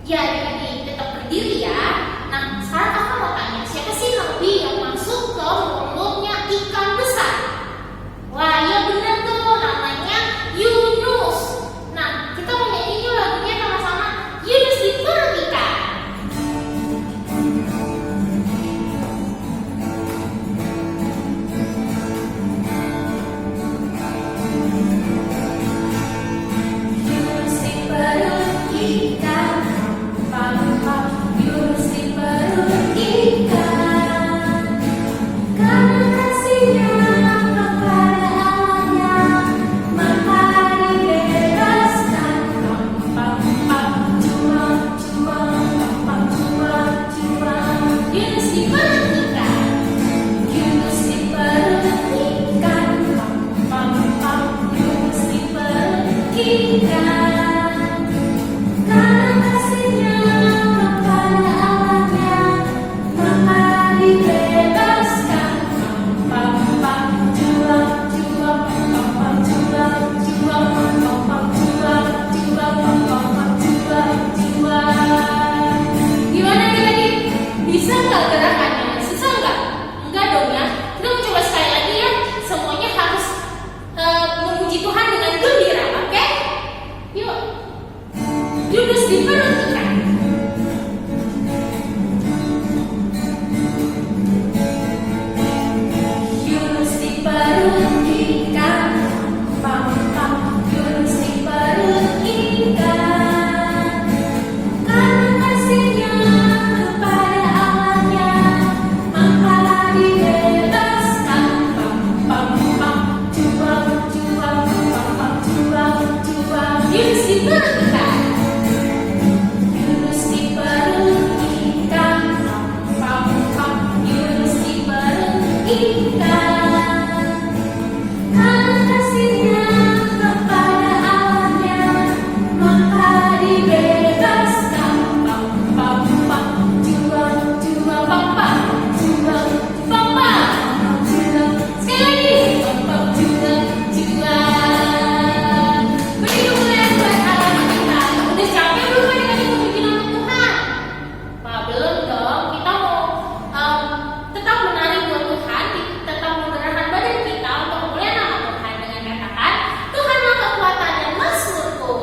Ya, jadi tetap berdiri ya. Nah, sekarang kakak mau tanya, siapa sih Nabi yang masuk ke mulutnya ikan besar? Wah, iya benar tuh, namanya Yunus. Nah, kita mau nyanyi yuk lagunya sama-sama. Yunus di perut ikan. Yunus di perut ikan. Yunus di perut ikan, karena kasihnya kepada Allahnya, maka dibebaskan. Juang, juang, juang, juang. Yunus di perut ikan, Yunus di perut ikan, Yunus di perut ikan. Bisa nggak gerakannya? Susah nggak? Enggak dong ya. Kita mau coba sekali lagi ya. Semuanya harus memuji Tuhan dengan gembira, oke? Yuk. Yunus di perut ikan. Yunus di perut ikan. Yunus di perut ikan. Karena kasihnya kepada Allahnya, maka dibebaskan. Juang, juang, juang, juang. Yunus di perut ikan. Yunus di perut ikan. Yunus di perut ikan. Karena kasihnya kepada Allahnya, maka dibebaskan. Juang, juang, juang, juang. Sekali lagi. Juang, juang. Beri dukungan buat anak kita. Udah capek belum dengan memuji nama Tuhan? Wah, belum dong. Kita mau tetap menari buat Tuhan, tetap menggerakkan badan kita untuk memuliakan nama Tuhan dengan katakan, Tuhanlah kekuatan dan mazmurku.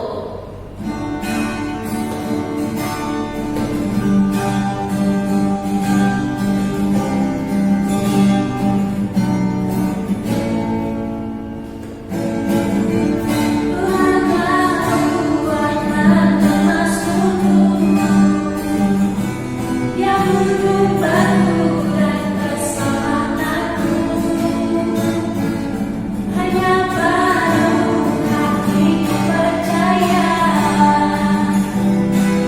Yang hidup baru dan keselamatanku, hanya padamu hatiku percaya.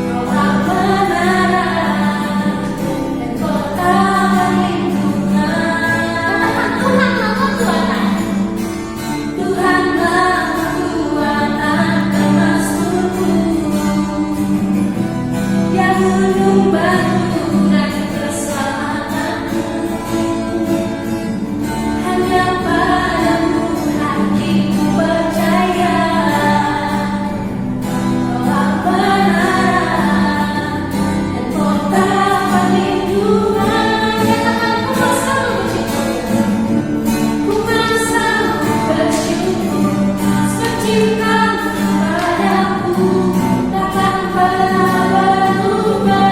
Kaulah kebenaran dan kota perlindungan. Tuhanlah kekuatan. Tuhanlah kekuatan dan mazmurku. Yang hidup baru dan keselamatanku, hanya padamu hatiku percaya. Kaulah kebenaran dan kota perlindungan. Katakan, ku merasa bersyukur, cintamu padaku takkan pernah berubah.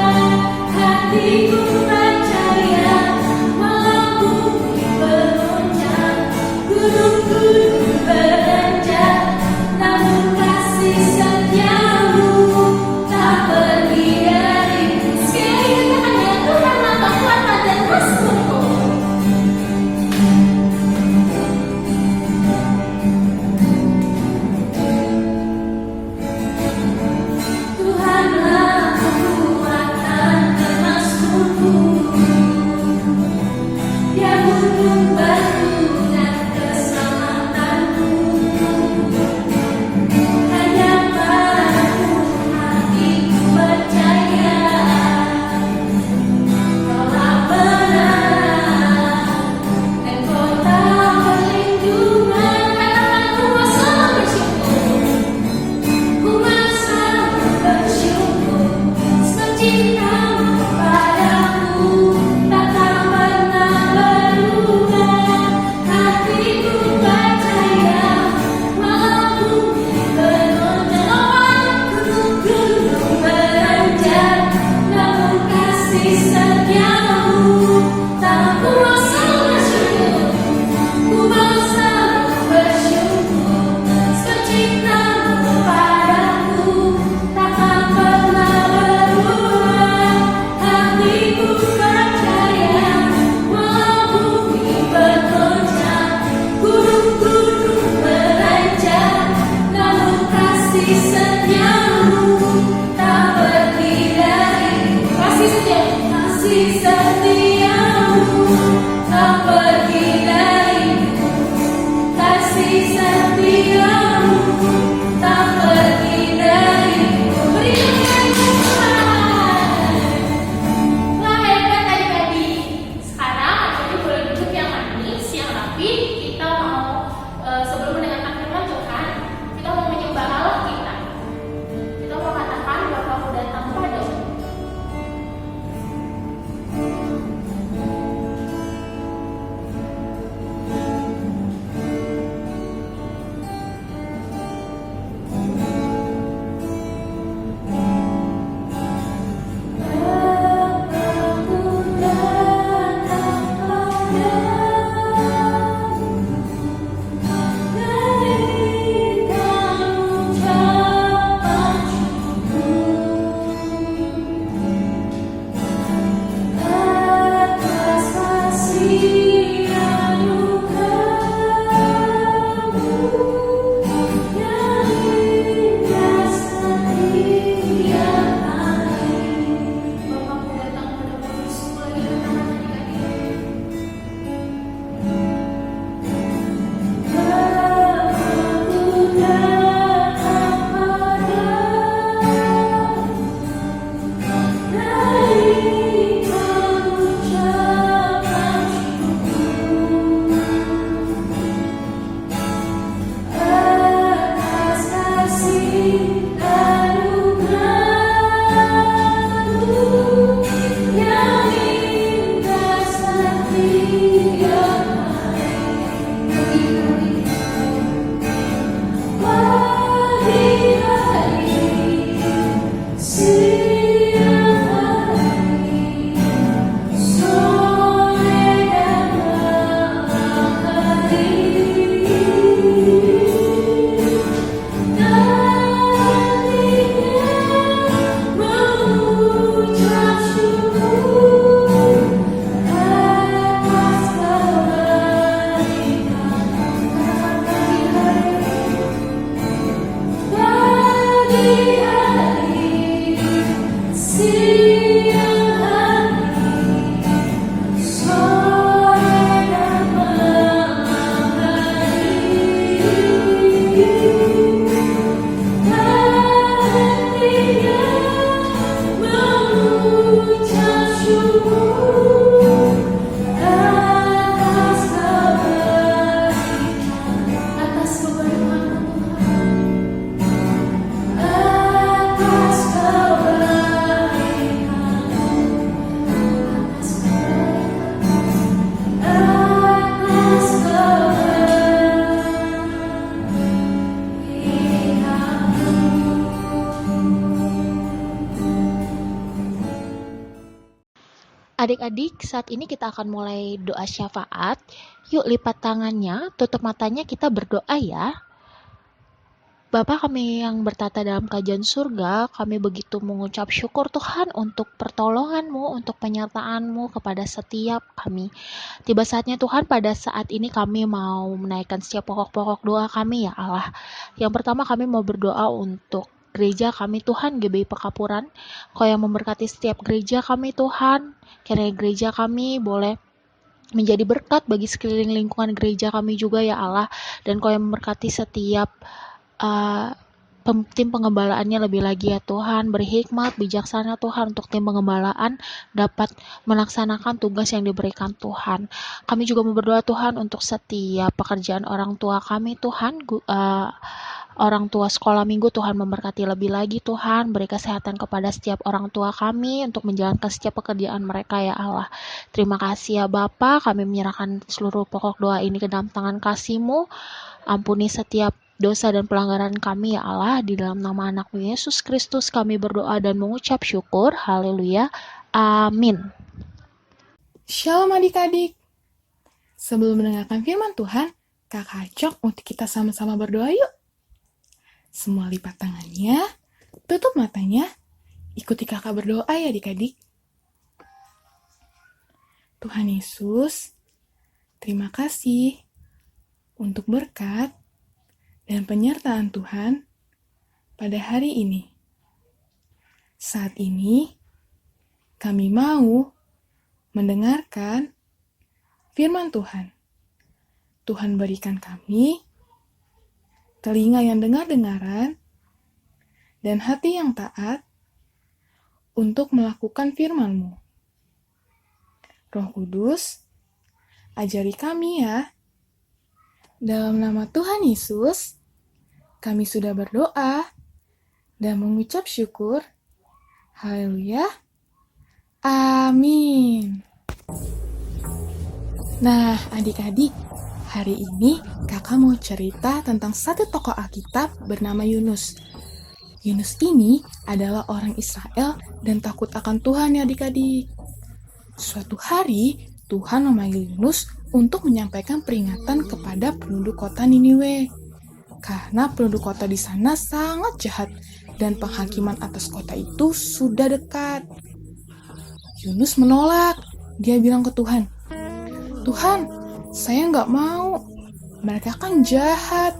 Adik-adik, saat ini kita akan mulai doa syafaat. Yuk lipat tangannya, tutup matanya, kita berdoa ya. Bapa kami yang bertata dalam kerajaan surga, kami begitu mengucap syukur Tuhan untuk pertolongan-Mu, untuk penyertaan-Mu kepada setiap kami. Tiba saatnya Tuhan, pada saat ini kami mau menaikkan setiap pokok-pokok doa kami ya Allah. Yang pertama kami mau berdoa untuk gereja kami Tuhan, GBI Pekapuran. Kau yang memberkati setiap gereja kami Tuhan, kiranya gereja kami boleh menjadi berkat bagi sekeliling lingkungan gereja kami juga ya Allah. Dan Kau yang memberkati setiap tim pengembalaannya lebih lagi ya Tuhan, beri hikmat, bijaksana Tuhan untuk tim pengembalaan dapat melaksanakan tugas yang diberikan Tuhan. Kami juga mau berdoa Tuhan untuk setiap pekerjaan orang tua kami Tuhan, orang tua sekolah minggu. Tuhan memberkati lebih lagi Tuhan, beri kesehatan kepada setiap orang tua kami untuk menjalankan setiap pekerjaan mereka ya Allah. Terima kasih ya Bapa, kami menyerahkan seluruh pokok doa ini ke dalam tangan kasih-Mu. Ampuni setiap dosa dan pelanggaran kami ya Allah, di dalam nama anak-Mu Yesus Kristus kami berdoa dan mengucap syukur. Haleluya. Amin. Shalom adik-adik. Sebelum mendengarkan firman Tuhan, Kakak ajak untuk kita sama-sama berdoa yuk. Semua lipat tangannya, tutup matanya, ikuti kakak berdoa ya adik-adik. Tuhan Yesus, terima kasih untuk berkat dan penyertaan Tuhan pada hari ini. Saat ini, kami mau mendengarkan firman Tuhan. Tuhan berikan kami telinga yang dengar-dengaran dan hati yang taat untuk melakukan firman-Mu. Roh Kudus, ajari kami ya. Dalam nama Tuhan Yesus, kami sudah berdoa dan mengucap syukur. Haleluya. Amin. Nah, adik-adik, hari ini kakak mau cerita tentang satu tokoh Alkitab bernama Yunus. Yunus ini adalah orang Israel dan takut akan Tuhan ya adik-adik. Suatu hari, Tuhan memanggil Yunus untuk menyampaikan peringatan kepada penduduk kota Niniwe. Karena penduduk kota di sana sangat jahat dan penghakiman atas kota itu sudah dekat. Yunus menolak. Dia bilang ke Tuhan, "Tuhan, saya nggak mau. Mereka kan jahat.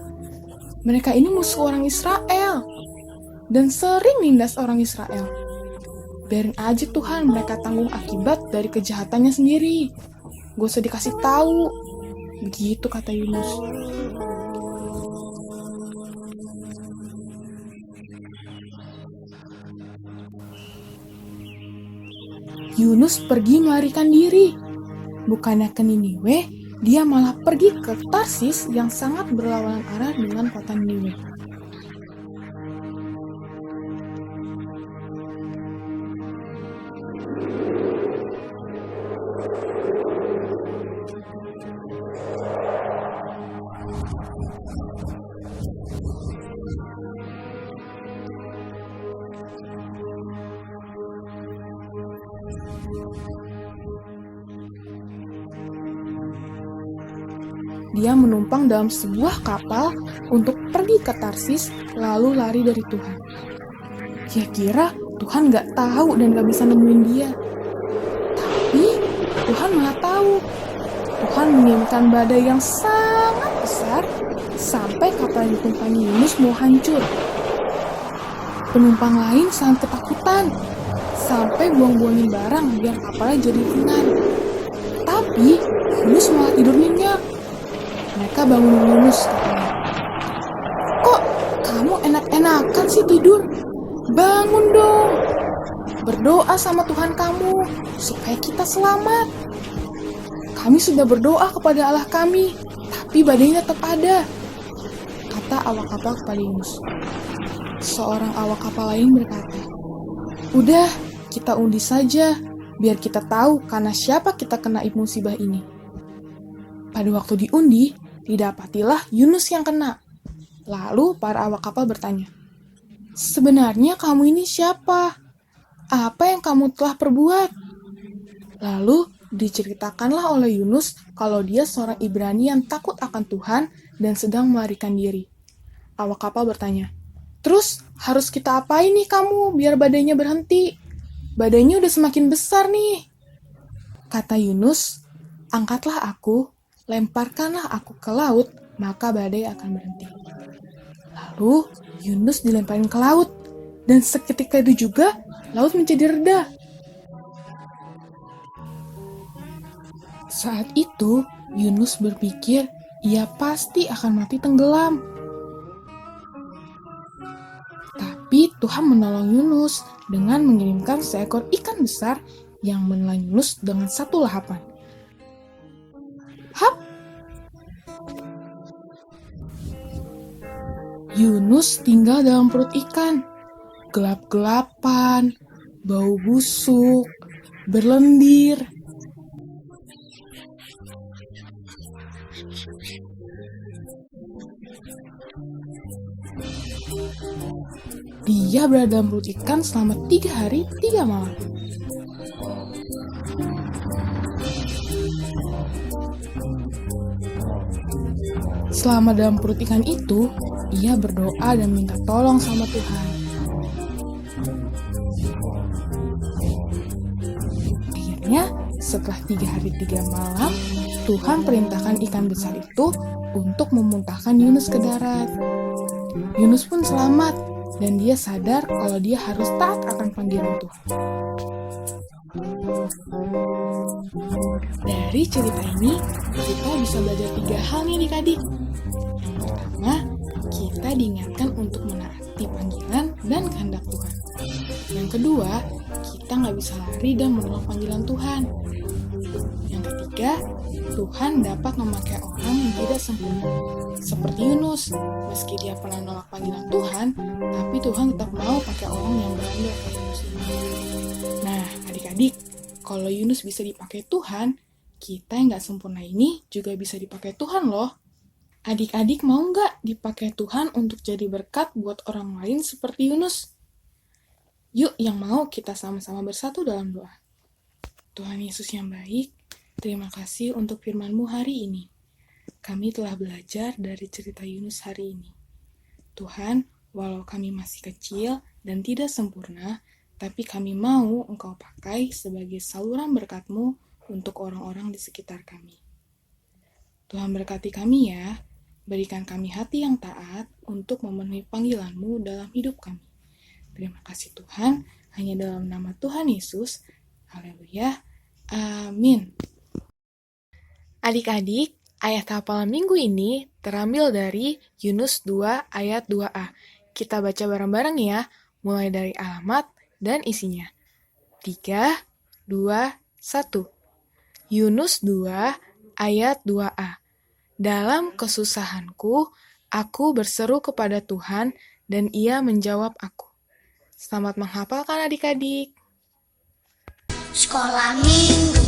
Mereka ini musuh orang Israel dan sering nindas orang Israel. Biarin aja Tuhan mereka tanggung akibat dari kejahatannya sendiri. Gak usah dikasih tahu." Begitu kata Yunus. Yunus pergi melarikan diri. Bukannya ke Niniwe, dia malah pergi ke Tarsis yang sangat berlawanan arah dengan kota Niniwe. Dia menumpang dalam sebuah kapal untuk pergi ke Tarsis, lalu lari dari Tuhan. Dia kira Tuhan gak tahu dan gak bisa nemuin dia. Tapi Tuhan malah tahu. Tuhan mengirimkan badai yang sangat besar sampai kapal yang ditumpangi Yunus mau hancur. Penumpang lain sangat ketakutan sampai buang-buangin barang biar kapalnya jadi ringan. Tapi Yunus malah tidur nyenyak. Mereka bangun Yunus, katanya. "Kok kamu enak-enakan sih tidur? Bangun dong. Berdoa sama Tuhan kamu supaya kita selamat. Kami sudah berdoa kepada Allah kami, tapi badainya tetap ada," kata awak kapal kepada Yunus. Seorang awak kapal lain berkata, "Udah, kita undi saja, biar kita tahu karena siapa kita kena musibah ini." Pada waktu diundi, didapatilah Yunus yang kena. Lalu para awak kapal bertanya, "Sebenarnya kamu ini siapa? Apa yang kamu telah perbuat?" Lalu diceritakanlah oleh Yunus kalau dia seorang Ibrani yang takut akan Tuhan dan sedang melarikan diri. Awak kapal bertanya, "Terus harus kita apain nih kamu biar badainya berhenti? Badainya udah semakin besar nih." Kata Yunus, "Angkatlah aku, lemparkanlah aku ke laut, maka badai akan berhenti." Lalu Yunus dilemparin ke laut, dan seketika itu juga laut menjadi reda. Saat itu Yunus berpikir ia pasti akan mati tenggelam. Tapi Tuhan menolong Yunus dengan mengirimkan seekor ikan besar yang menelan Yunus dengan satu lahapan. Hap! Yunus tinggal dalam perut ikan. Gelap-gelapan, bau busuk, berlendir. Dia berada dalam perut ikan selama 3 hari 3 malam. Selama dalam perut ikan itu, ia berdoa dan minta tolong sama Tuhan. Akhirnya, setelah 3 hari 3 malam, Tuhan perintahkan ikan besar itu untuk memuntahkan Yunus ke darat. Yunus pun selamat, dan dia sadar kalau dia harus taat akan panggilan Tuhan. Dari cerita ini, kita bisa belajar 3 hal nih adik-adik. Yang pertama, kita diingatkan untuk menaati panggilan dan kehendak Tuhan. Yang kedua, kita nggak bisa lari dan menolak panggilan Tuhan. Yang ketiga, Tuhan dapat memakai orang yang tidak sempurna. Seperti Yunus, meski dia pernah menolak panggilan Tuhan, tapi Tuhan tetap mau pakai orang yang berani kayak Yunus ini. Nah, adik-adik, kalau Yunus bisa dipakai Tuhan, kita yang nggak sempurna ini juga bisa dipakai Tuhan loh. Adik-adik mau nggak dipakai Tuhan untuk jadi berkat buat orang lain seperti Yunus? Yuk yang mau kita sama-sama bersatu dalam doa. Tuhan Yesus yang baik, terima kasih untuk firman-Mu hari ini. Kami telah belajar dari cerita Yunus hari ini. Tuhan, walau kami masih kecil dan tidak sempurna, tapi kami mau Engkau pakai sebagai saluran berkat-Mu untuk orang-orang di sekitar kami. Tuhan berkati kami ya, berikan kami hati yang taat untuk memenuhi panggilan-Mu dalam hidup kami. Terima kasih Tuhan, hanya dalam nama Tuhan Yesus. Haleluya. Amin. Adik-adik, ayat hafalan minggu ini terambil dari Yunus 2 ayat 2a. Kita baca bareng-bareng ya, mulai dari alamat dan isinya. 3, 2, 1. Yunus 2 ayat 2a. Dalam kesusahanku, aku berseru kepada Tuhan dan Ia menjawab aku. Selamat menghafalkan adik-adik. Sekolah Minggu